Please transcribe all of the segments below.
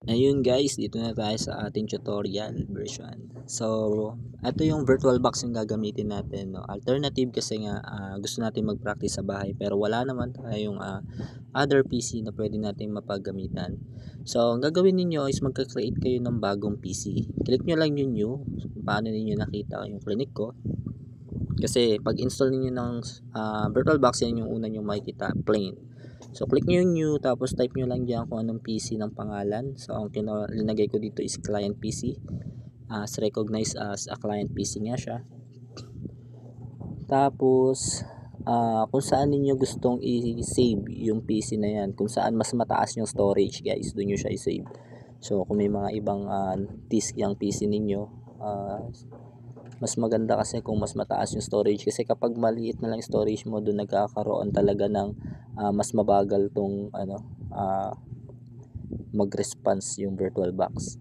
Ayun guys, dito na tayo sa ating tutorial version. So, ito yung virtual box yung gagamitin natin. No? Alternative kasi nga gusto natin mag-practice sa bahay pero wala naman tayong other PC na pwede natin mapaggamitan. So, ang gagawin niyo is magka-create kayo ng bagong PC. Click nyo lang yung new. Paano niyo nakita yung clinic ko. Kasi pag install niyo ng virtual box, yan yung una nyo makikita, plain. So click nyo yung new, tapos type nyo lang dyan kung anong PC ng pangalan. So ang linagay ko dito is client PC, as recognized as a client PC nga siya. Tapos kung saan niyo gustong i-save yung PC na yan, kung saan mas mataas yung storage guys, doon nyo siya i-save. So kung may mga ibang disk yung PC ninyo, mas maganda kasi kung mas mataas yung storage, kasi kapag maliit na lang storage mo, doon nagkakaroon talaga ng mas mabagal tong mag-response yung virtual box.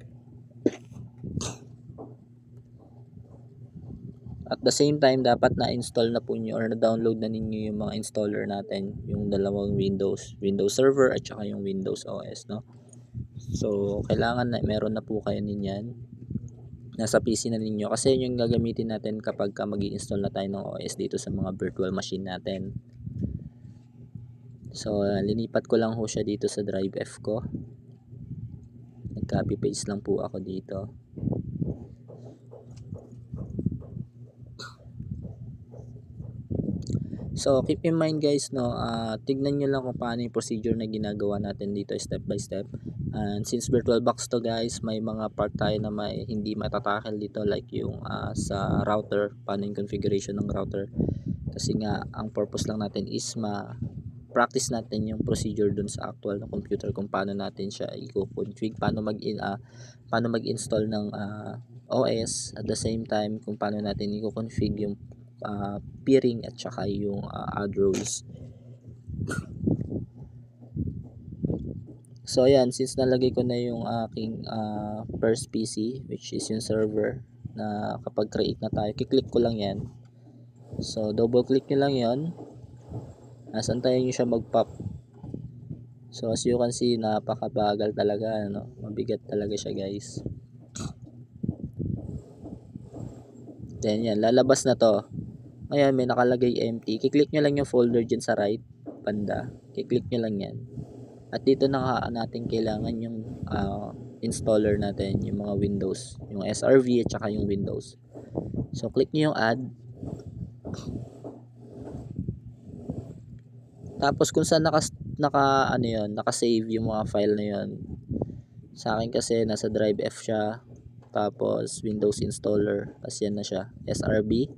At the same time, dapat na-install na po nyo or na-download na ninyo yung mga installer natin, yung dalawang Windows Server at saka yung Windows OS, no? So kailangan na meron na po kayo ninyan nasa PC na ninyo, kasi yun yung gagamitin natin kapag mag-i-install na tayo ng OS dito sa mga virtual machine natin. So linipat ko lang ho siya dito sa drive F ko, nag-copy paste lang po ako dito. So keep in mind guys, no, tignan nyo lang kung paano yung procedure na ginagawa natin dito step by step. And since virtual box to guys, may mga part tayo na may hindi matatakel dito, like yung sa router, paano yung configuration ng router. Kasi nga ang purpose lang natin is practice natin yung procedure dun sa actual na computer, kung paano natin siya i-config, paano mag-install ng OS, at the same time kung paano natin i-config yung peering at saka yung add rows. So ayan, since nalagay ko na yung aking first PC, which is yung server, na kapag create na tayo, kiklik ko lang yan. So double click nyo lang yon, nasantayin nyo siya mag-pop. So as you can see, napakabagal talaga, ano? Mabigat talaga siya guys. Then yan, lalabas na to. Ngayon may nakalagay empty, kiklik nyo lang yung folder dyan sa right banda, kiklik nyo lang yan. At dito na natin kailangan yung installer natin, yung mga Windows, yung SRV at saka yung Windows. So click nyo yung add. Tapos kung saan naka-save yung mga file na yon. Sa akin kasi nasa drive F siya. Tapos Windows installer, as yan na siya, SRB.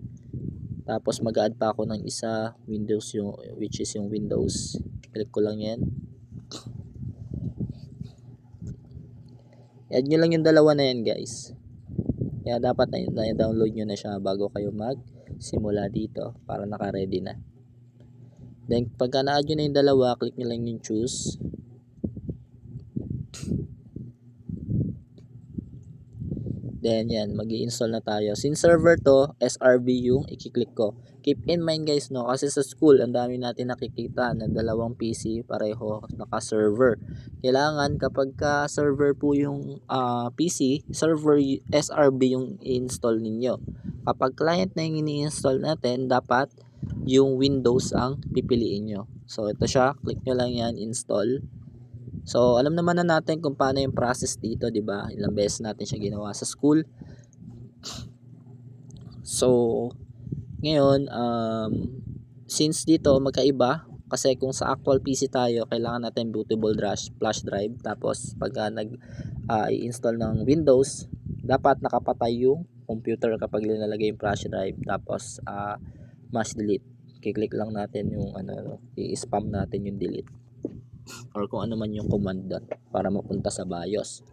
Tapos mag-add pa ako ng isa, Windows, yung which is yung Windows. Click ko lang yan. I-add nyo lang yung dalawa na yan guys. Kaya dapat na-download nyo na siya bago kayo mag-simula dito, para naka-ready na. Then pagka na-add nyo na yung dalawa, click nyo lang yung choose. Then yan, mag-i-install na tayo. Since server to, SRV yung i-click ko. Keep in mind guys, no, kasi sa school ang dami natin nakikita na dalawang PC pareho naka-server. Kailangan kapag ka server po yung PC, server SRV yung i-install ninyo. Kapag client na yung ini-install natin, dapat yung Windows ang pipiliin nyo. So ito siya, click nyo lang yan, install. So alam naman na natin kung paano yung process dito, 'di ba? Ilang beses natin siya ginawa sa school. So ngayon, since dito magkaiba, kasi kung sa actual PC tayo, kailangan natin bootable flash drive. Tapos pag i-install ng Windows, dapat nakapatay yung computer kapag linalagay yung flash drive. Tapos mash delete. Kiklik lang natin yung i-spam natin yung delete, or kung ano man yung command doon para mapunta sa BIOS.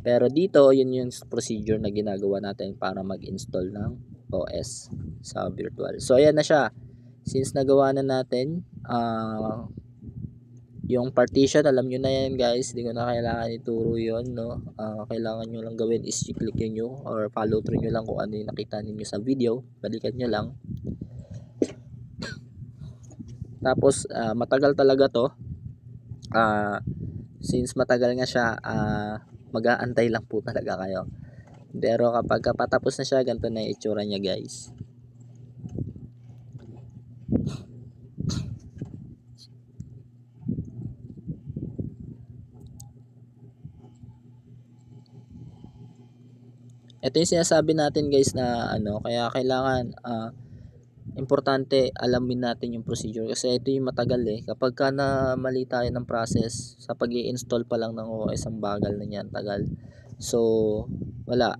Pero dito, yun yung procedure na ginagawa natin para mag-install ng OS sa virtual. So ayan na siya. Since nagawa na natin yung partition, alam nyo na yan guys, hindi ko na kailangan ituro yun, no? Kailangan nyo lang gawin is i-click nyo or follow through nyo lang kung ano yung nakita ninyo sa video, balikan nyo lang. Tapos matagal talaga to. Since matagal nga siya, mag-aantay lang po talaga kayo. Pero kapag patapos na siya, ganito na yung itsura niya guys. Ito yung sinasabi natin guys na kaya kailangan importante alamin natin yung procedure kasi ito yung matagal kapag ka na mali tayo ng process sa pag-i-install pa lang ng OS ang bagal na niyan, tagal. So wala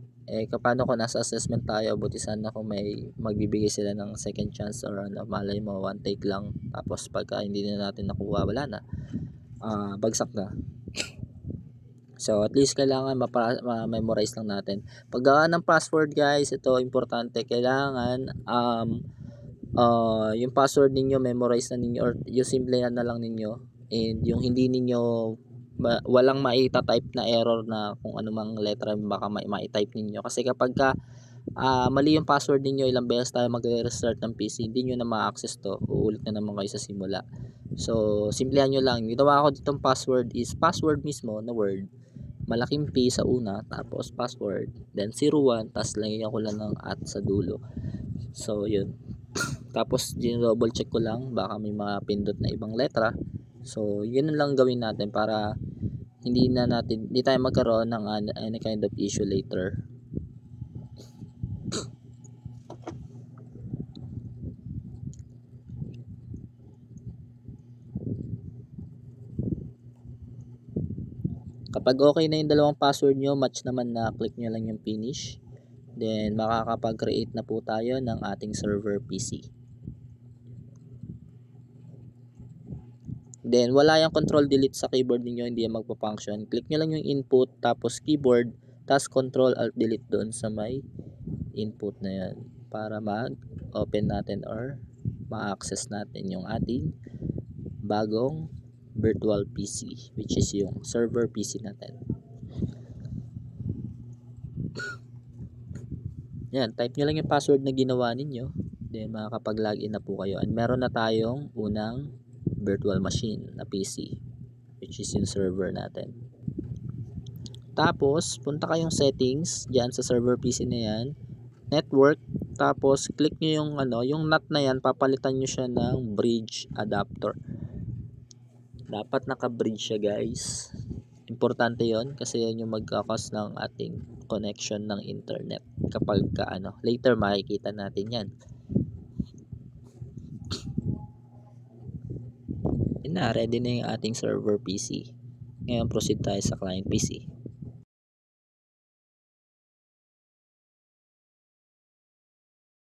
kapano kung nasa assessment tayo, buti sana kung may magbibigay sila ng second chance or malay mo one take lang, tapos pagka hindi na natin nakuha, wala na, bagsak na. So at least kailangan ma-memorize lang natin. Paggawa ng password guys, ito importante, kailangan yung password ninyo memorize na ninyo, or yung simple na lang ninyo, and yung hindi ninyo walang maita-type na error na kung anumang letra baka ma-type ninyo, kasi kapag ka mali yung password ninyo, ilang beses tayo magre-restart ng PC, hindi nyo na ma-access to, uulit na naman kayo sa simula. So simplehan nyo lang, ginawa ko ditong password is password mismo na word, malaking P sa una, tapos password, then 01, tapos lagyan ko lang ng at sa dulo. So yun, tapos double check ko lang baka may mga pindot na ibang letra. So yun lang gawin natin para hindi tayo magkaroon ng any kind of issue later. Kapag okay na yung dalawang password nyo, match naman na, click nyo lang yung finish. Then makakapag-create na po tayo ng ating server PC. Then wala yung control delete sa keyboard niyo, hindi yan magpo-function. Click nyo lang yung input, tapos keyboard, tapos control alt delete doon sa may input na yan para mag-open natin or ma-access natin yung ating bagong virtual PC, which is yung server PC natin. Yan, type nyo lang yung password na ginawa ninyo, then makakapag-login na po kayo, and meron na tayong unang virtual machine na PC, which is yung server natin. Tapos punta kayong settings diyan sa server PC na yan, network, tapos click nyo yung yung NAT na yan, papalitan nyo siya ng bridge adapter. Dapat naka-bridge siya guys, importante yon kasi yan yung magkakos ng ating connection ng internet kapag later makikita natin yan. Yun na, ready na yung ating server PC. Ngayon proceed tayo sa client PC.